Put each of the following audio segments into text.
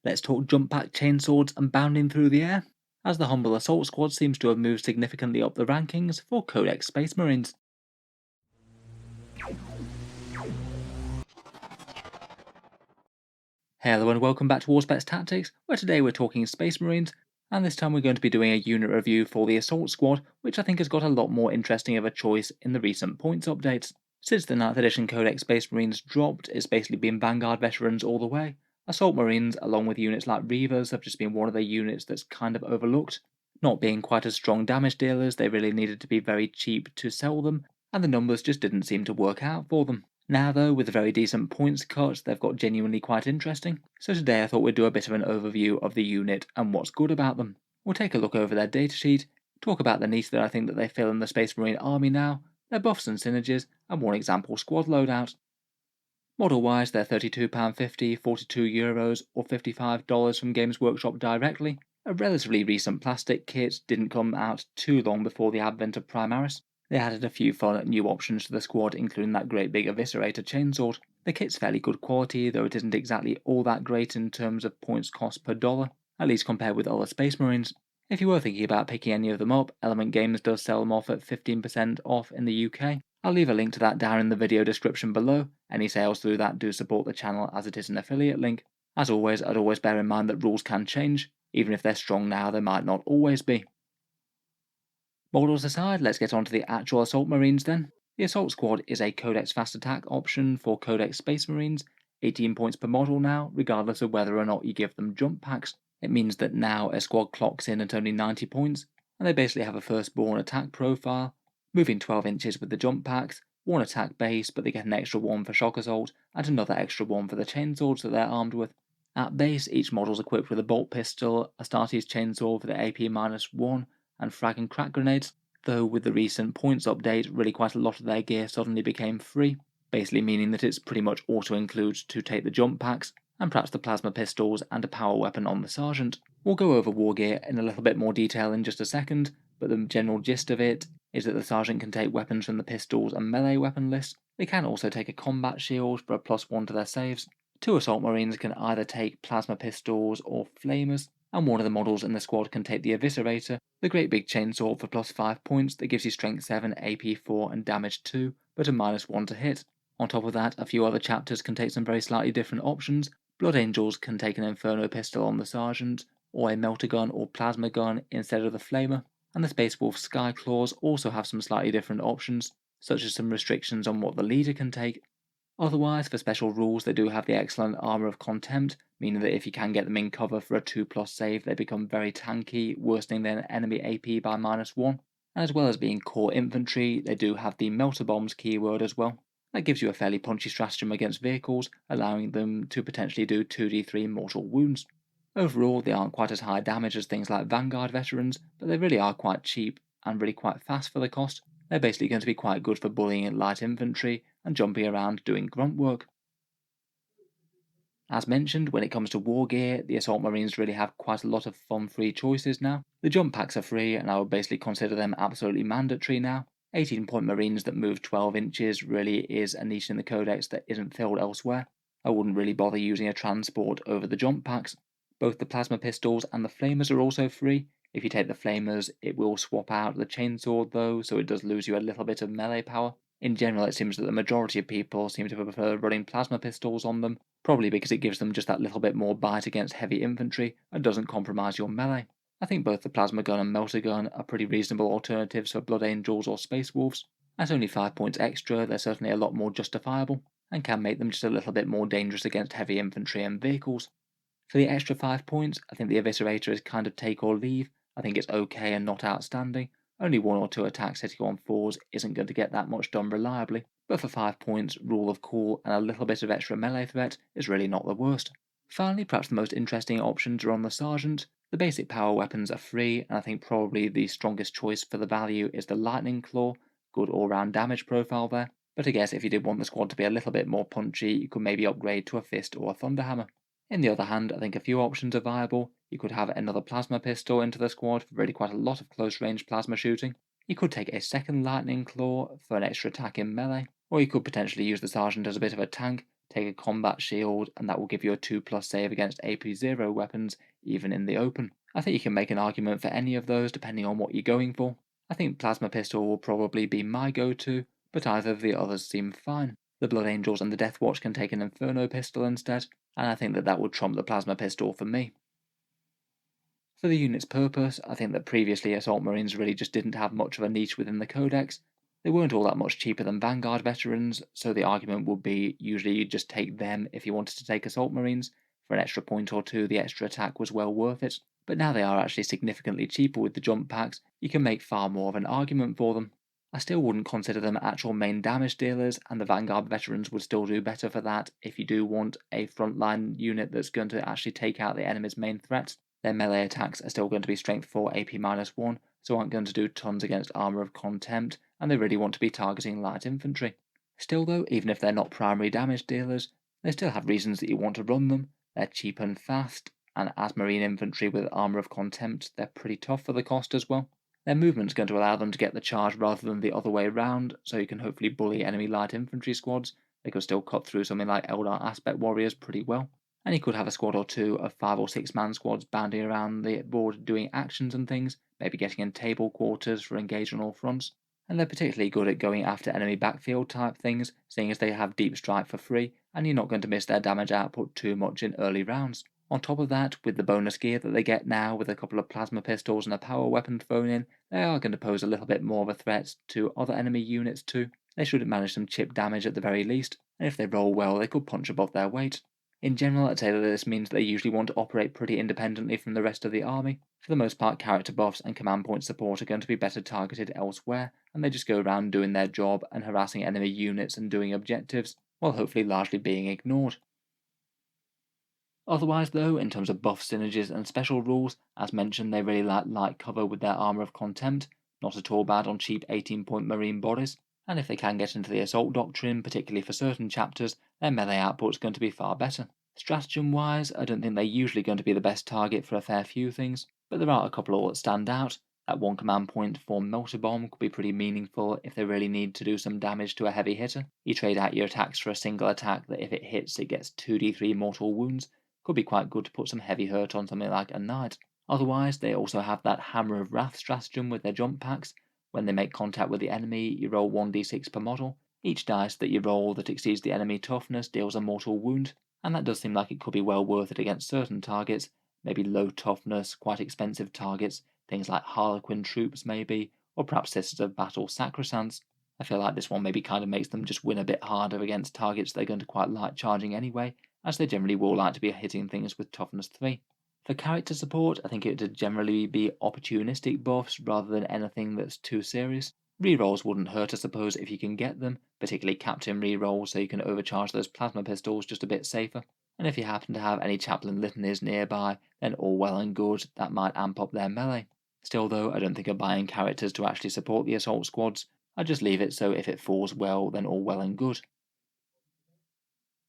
Let's talk jump pack chainswords and bounding through the air, as the humble assault squad seems to have moved significantly up the rankings for Codex Space Marines. Hello and welcome back to Auspex Tactics, where today we're talking Space Marines, and this time we're going to be doing a unit review for the Assault Squad, which I think has got a lot more interesting of a choice in the recent points updates. Since the 9th edition Codex Space Marines dropped, it's basically been Vanguard veterans all the way. Assault Marines, along with units like Reavers, have just been one of the units that's kind of overlooked. Not being quite as strong damage dealers, they really needed to be very cheap to sell them, and the numbers just didn't seem to work out for them. Now though, with a very decent points cut, they've got genuinely quite interesting, so today I thought we'd do a bit of an overview of the unit and what's good about them. We'll take a look over their datasheet, talk about the niche that I think that they fill in the Space Marine army now, their buffs and synergies, and one example squad loadout. Model wise, they're £32.50, €42 or $55 from Games Workshop directly. A relatively recent plastic kit, didn't come out too long before the advent of Primaris. They added a few fun new options to the squad, including that great big Eviscerator chainsword. The kit's fairly good quality, though it isn't exactly all that great in terms of points cost per dollar, at least compared with other Space Marines. If you were thinking about picking any of them up, Element Games does sell them off at 15% off in the UK. I'll leave a link to that down in the video description below. Any sales through that do support the channel as it is an affiliate link. As always, I'd always bear in mind that rules can change. Even if they're strong now, they might not always be. Models aside, let's get on to the actual Assault Marines then. The Assault Squad is a Codex Fast Attack option for Codex Space Marines, 18 points per model now, regardless of whether or not you give them jump packs. It means that now a squad clocks in at only 90 points, and they basically have a firstborn attack profile, moving 12 inches with the jump packs, one attack base, but they get an extra one for shock assault, and another extra one for the chainswords that they're armed with. At base, each model is equipped with a bolt pistol, Astartes chainsword for the AP-1, and frag and crack grenades, though with the recent points update, really quite a lot of their gear suddenly became free, basically meaning that it's pretty much auto-includes to take the jump packs, and perhaps the plasma pistols and a power weapon on the sergeant. We'll go over Wargear in a little bit more detail in just a second, but the general gist of it is that the sergeant can take weapons from the pistols and melee weapon list. They can also take a combat shield for a +1 to their saves. 2 assault marines can either take plasma pistols or flamers, and one of the models in the squad can take the Eviscerator, the great big chainsword for +5 points that gives you strength 7, AP 4 and damage 2, but a -1 to hit. On top of that, a few other chapters can take some very slightly different options. Blood Angels can take an Inferno pistol on the sergeant, or a melter gun or plasma gun instead of the flamer, and the Space Wolf Skyclaws also have some slightly different options, such as some restrictions on what the leader can take. Otherwise, for special rules, they do have the excellent Armour of Contempt, meaning that if you can get them in cover for a 2+ save, they become very tanky, worsening their enemy AP by -1. And as well as being core infantry, they do have the Melter Bombs keyword as well. That gives you a fairly punchy stratagem against vehicles, allowing them to potentially do 2d3 mortal wounds. Overall, they aren't quite as high damage as things like Vanguard veterans, but they really are quite cheap and really quite fast for the cost. They're basically going to be quite good for bullying light infantry and jumping around doing grunt work. As mentioned, when it comes to Wargear, the Assault Marines really have quite a lot of fun free choices now. The jump packs are free, and I would basically consider them absolutely mandatory now. 18-point Marines that move 12 inches really is a niche in the Codex that isn't filled elsewhere. I wouldn't really bother using a transport over the jump packs. Both the plasma pistols and the flamers are also free. If you take the flamers, it will swap out the chainsword though, so it does lose you a little bit of melee power. In general, it seems that the majority of people seem to prefer running plasma pistols on them, probably because it gives them just that little bit more bite against heavy infantry and doesn't compromise your melee. I think both the plasma gun and melter gun are pretty reasonable alternatives for Blood Angels or Space Wolves. At only 5 points extra, they're certainly a lot more justifiable, and can make them just a little bit more dangerous against heavy infantry and vehicles. For the extra 5 points, I think the Eviscerator is kind of take or leave. I think it's okay and not outstanding. Only 1 or 2 attacks hitting on 4s isn't going to get that much done reliably, but for 5 points, Rule of Cool and a little bit of extra melee threat is really not the worst. Finally, perhaps the most interesting options are on the Sergeant. The basic power weapons are free, and I think probably the strongest choice for the value is the Lightning Claw, good all-round damage profile there, but I guess if you did want the squad to be a little bit more punchy, you could maybe upgrade to a Fist or a Thunderhammer. On the other hand, I think a few options are viable. You could have another plasma pistol into the squad for really quite a lot of close range plasma shooting. You could take a second lightning claw for an extra attack in melee, or you could potentially use the sergeant as a bit of a tank take a combat shield, and that will give you a 2+ save against AP0 weapons, even in the open. I think you can make an argument for any of those depending on what you're going for. I think Plasma Pistol will probably be my go-to, but either of the others seem fine. The Blood Angels and the Death Watch can take an Inferno Pistol instead, and I think that would trump the Plasma Pistol for me. For the unit's purpose, I think that previously Assault Marines really just didn't have much of a niche within the Codex. They weren't all that much cheaper than Vanguard veterans, so the argument would be usually you'd just take them if you wanted to take Assault Marines. For an extra point or two, the extra attack was well worth it. But now they are actually significantly cheaper with the jump packs, you can make far more of an argument for them. I still wouldn't consider them actual main damage dealers, and the Vanguard veterans would still do better for that if you do want a frontline unit that's going to actually take out the enemy's main threats. Their melee attacks are still going to be strength 4 AP-1, so aren't going to do tons against Armour of Contempt, and they really want to be targeting light infantry. Still though, even if they're not primary damage dealers, they still have reasons that you want to run them. They're cheap and fast, and as Marine infantry with Armour of Contempt, they're pretty tough for the cost as well. Their movement's going to allow them to get the charge rather than the other way around, so you can hopefully bully enemy light infantry squads. They could still cut through something like Eldar Aspect Warriors pretty well. And you could have a squad or two of 5 or 6 man squads bounding around the board doing actions and things, maybe getting in table quarters for engage on all fronts. And they're particularly good at going after enemy backfield type things, seeing as they have deep strike for free, and you're not going to miss their damage output too much in early rounds. On top of that, with the bonus gear that they get now with a couple of plasma pistols and a power weapon thrown in, they are going to pose a little bit more of a threat to other enemy units too. They should manage some chip damage at the very least, and if they roll well they could punch above their weight. In general, I'd say that this means they usually want to operate pretty independently from the rest of the army. For the most part, character buffs and command point support are going to be better targeted elsewhere, and they just go around doing their job and harassing enemy units and doing objectives, while hopefully largely being ignored. Otherwise though, in terms of buff synergies and special rules, as mentioned they really like light cover with their Armour of Contempt, not at all bad on cheap 18-point marine bodies, and if they can get into the assault doctrine, particularly for certain chapters, their melee output's going to be far better. Stratagem wise, I don't think they're usually going to be the best target for a fair few things, but there are a couple that stand out. That one command point for Melter Bomb could be pretty meaningful if they really need to do some damage to a heavy hitter. You trade out your attacks for a single attack that if it hits it gets 2d3 mortal wounds, could be quite good to put some heavy hurt on something like a knight. Otherwise, they also have that Hammer of Wrath stratagem with their jump packs. When they make contact with the enemy, you roll 1d6 per model. Each dice that you roll that exceeds the enemy toughness deals a mortal wound, and that does seem like it could be well worth it against certain targets, maybe low toughness, quite expensive targets, things like Harlequin troops maybe, or perhaps Sisters of Battle Sacrosancts. I feel like this one maybe kind of makes them just win a bit harder against targets they're going to quite like charging anyway, as they generally will like to be hitting things with toughness 3. For character support, I think it would generally be opportunistic buffs rather than anything that's too serious. Rerolls wouldn't hurt, I suppose, if you can get them, particularly captain rerolls so you can overcharge those plasma pistols just a bit safer. And if you happen to have any chaplain litanies nearby, then all well and good, that might amp up their melee. Still though, I don't think of buying characters to actually support the assault squads. I just leave it so if it falls well, then all well and good.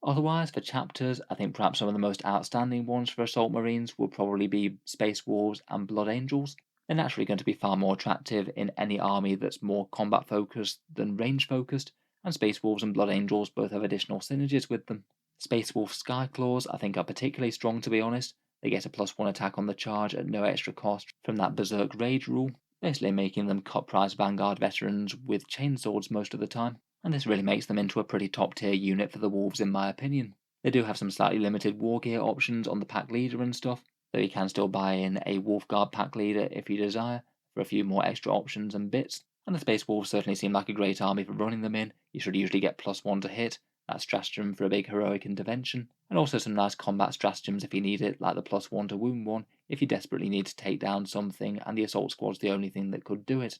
Otherwise, for chapters, I think perhaps some of the most outstanding ones for Assault Marines will probably be Space Wolves and Blood Angels. They're naturally going to be far more attractive in any army that's more combat focused than range focused, and Space Wolves and Blood Angels both have additional synergies with them. Space Wolf Skyclaws I think are particularly strong, to be honest. They get a +1 attack on the charge at no extra cost from that Berserk Rage rule, basically making them cut price Vanguard veterans with chainswords most of the time, and this really makes them into a pretty top tier unit for the Wolves in my opinion. They do have some slightly limited Wargear options on the pack leader and stuff, though you can still buy in a Wolfguard pack leader if you desire, for a few more extra options and bits, and the Space Wolves certainly seem like a great army for running them in. You should usually get +1 to hit, that stratagem for a big heroic intervention, and also some nice combat stratagems if you need it, like the +1 to wound 1 if you desperately need to take down something and the assault squad's the only thing that could do it.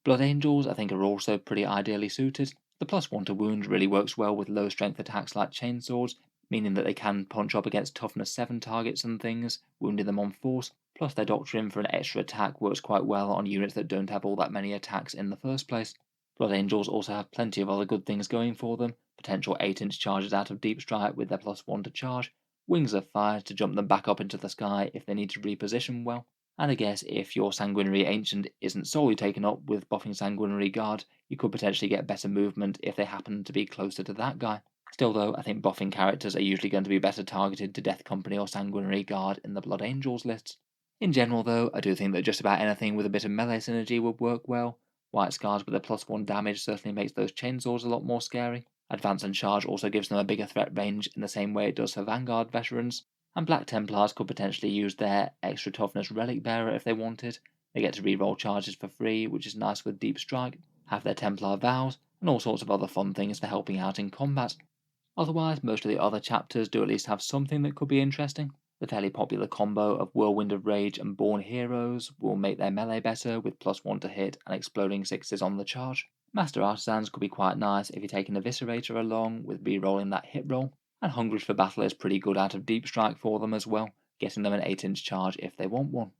Blood Angels I think are also pretty ideally suited. The +1 to wound really works well with low strength attacks like chainswords, meaning that they can punch up against toughness 7 targets and things, wounding them on force, plus their doctrine for an extra attack works quite well on units that don't have all that many attacks in the first place. Blood Angels also have plenty of other good things going for them, potential 8-inch charges out of deep strike with their +1 to charge, wings of fire to jump them back up into the sky if they need to reposition well, and I guess if your Sanguinary Ancient isn't solely taken up with buffing Sanguinary Guard, you could potentially get better movement if they happen to be closer to that guy. Still though, I think buffing characters are usually going to be better targeted to Death Company or Sanguinary Guard in the Blood Angels lists. In general though, I do think that just about anything with a bit of melee synergy would work well. White Scars with a +1 damage certainly makes those chainsaws a lot more scary. Advance and Charge also gives them a bigger threat range in the same way it does for Vanguard veterans. And Black Templars could potentially use their extra toughness Relic Bearer if they wanted. They get to reroll charges for free, which is nice with Deep Strike, have their Templar vows, and all sorts of other fun things for helping out in combat. Otherwise, most of the other chapters do at least have something that could be interesting. The fairly popular combo of Whirlwind of Rage and Born Heroes will make their melee better with +1 to hit and exploding sixes on the charge. Master Artisans could be quite nice if you're taking Eviscerator along with re-rolling that hit roll, and Hungry for Battle is pretty good out of Deep Strike for them as well, getting them an 8-inch charge if they want one.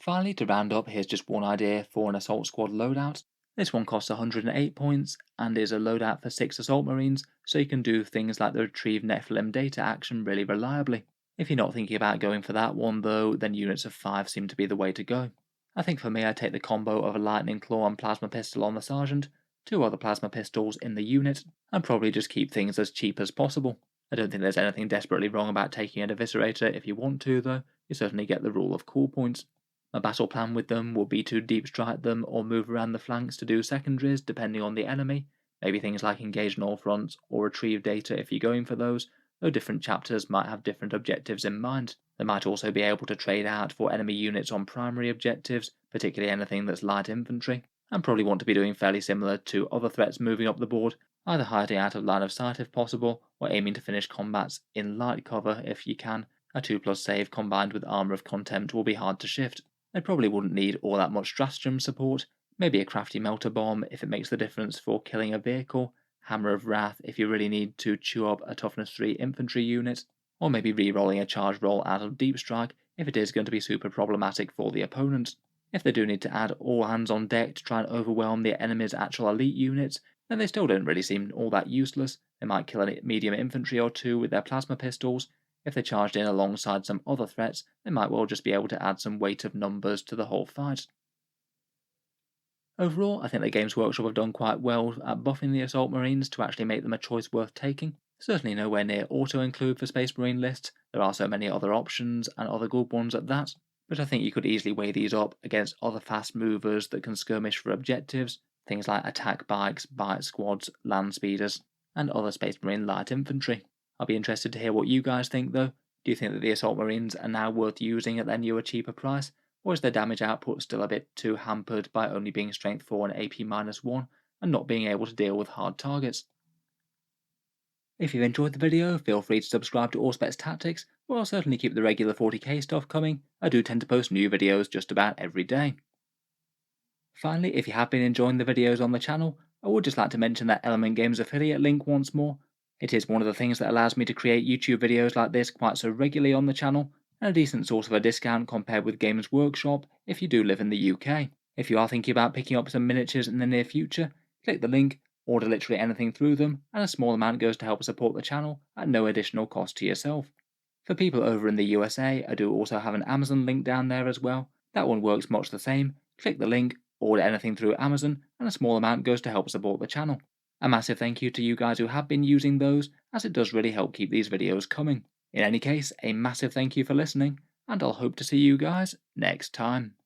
Finally, to round up, here's just one idea for an Assault Squad loadout. This one costs 108 points and is a loadout for 6 Assault Marines, so you can do things like the Retrieve Nephilim data action really reliably. If you're not thinking about going for that one though, then units of 5 seem to be the way to go. I think for me I'd take the combo of a Lightning Claw and Plasma Pistol on the Sergeant, 2 other Plasma Pistols in the unit, and probably just keep things as cheap as possible. I don't think there's anything desperately wrong about taking an Eviscerator if you want to though, you certainly get the rule of cool points. My battle plan with them will be to deep strike them or move around the flanks to do secondaries depending on the enemy, maybe things like engage on all fronts or retrieve data if you're going for those, though different chapters might have different objectives in mind. They might also be able to trade out for enemy units on primary objectives, particularly anything that's light infantry, and probably want to be doing fairly similar to other threats moving up the board, either hiding out of line of sight if possible, or aiming to finish combats in light cover if you can. A 2+ save combined with Armour of Contempt will be hard to shift. They probably wouldn't need all that much stratagem support, maybe a crafty melter bomb if it makes the difference for killing a vehicle, Hammer of Wrath if you really need to chew up a toughness 3 infantry unit, or maybe re-rolling a charge roll out of Deep Strike if it is going to be super problematic for the opponent. If they do need to add all hands on deck to try and overwhelm the enemy's actual elite units, then they still don't really seem all that useless. They might kill a medium infantry or 2 with their plasma pistols. If they charged in alongside some other threats, they might well just be able to add some weight of numbers to the whole fight. Overall, I think that Games Workshop have done quite well at buffing the Assault Marines to actually make them a choice worth taking. Certainly nowhere near auto-include for Space Marine lists, there are so many other options and other good ones at that, but I think you could easily weigh these up against other fast movers that can skirmish for objectives, things like attack bikes, bite squads, land speeders, and other Space Marine light infantry. I'll be interested to hear what you guys think though. Do you think that the Assault Marines are now worth using at their newer cheaper price, or is their damage output still a bit too hampered by only being strength 4 and AP -1 and not being able to deal with hard targets? If you've enjoyed the video, feel free to subscribe to Auspex Tactics, where I'll certainly keep the regular 40k stuff coming. I do tend to post new videos just about every day. Finally, if you have been enjoying the videos on the channel, I would just like to mention that Element Games affiliate link once more. It is one of the things that allows me to create YouTube videos like this quite so regularly on the channel, and a decent source of a discount compared with Games Workshop if you do live in the UK. If you are thinking about picking up some miniatures in the near future, click the link, order literally anything through them, and a small amount goes to help support the channel at no additional cost to yourself. For people over in the USA, I do also have an Amazon link down there as well. That one works much the same. Click the link, order anything through Amazon, and a small amount goes to help support the channel. A massive thank you to you guys who have been using those, as it does really help keep these videos coming. In any case, a massive thank you for listening, and I'll hope to see you guys next time.